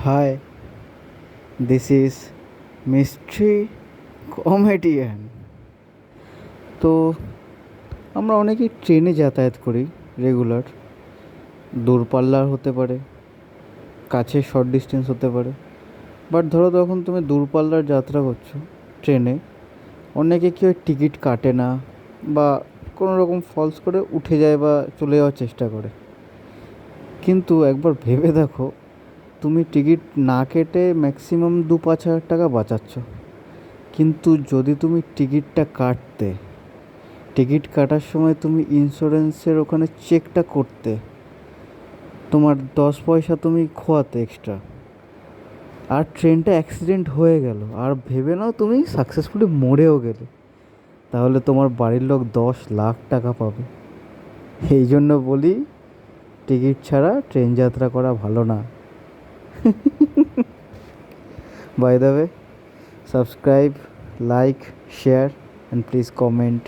Hi, this is Mystery Comedian. তো আমরা অনেকেই ট্রেনে যাতায়াত করি রেগুলার। দূরপাল্লার হতে পারে, কাছে শর্ট ডিস্টেন্স হতে পারে। বাট ধরো তখন তুমি দূরপাল্লার যাত্রা করছো ট্রেনে, অনেকে কেউ টিকিট কাটে না বা কোনো রকম ফলস করে উঠে যায় বা চলে যাওয়ার চেষ্টা করে। কিন্তু একবার ভেবে দেখো, তুমি টিকিট না কেটে ম্যাক্সিমাম 2-5 হাজার টাকা বাঁচাচ্ছ। কিন্তু যদি তুমি টিকিটটা কাটতে, টিকিট কাটার সময় তুমি ইন্স্যুরেন্সের ওখানে চেকটা করতে, তোমার 10 পয়সা তুমি খোয়াতে এক্সট্রা, আর ট্রেনটা অ্যাক্সিডেন্ট হয়ে গেল, আর ভেবে নাও তুমি সাকসেসফুলি মরেও গেলে, তাহলে তোমার বাড়ির লোক 10 লাখ টাকা পাবে। এই জন্য বলি, টিকিট ছাড়া ট্রেন যাত্রা করা ভালো না। By the way, subscribe, like, share, and please comment.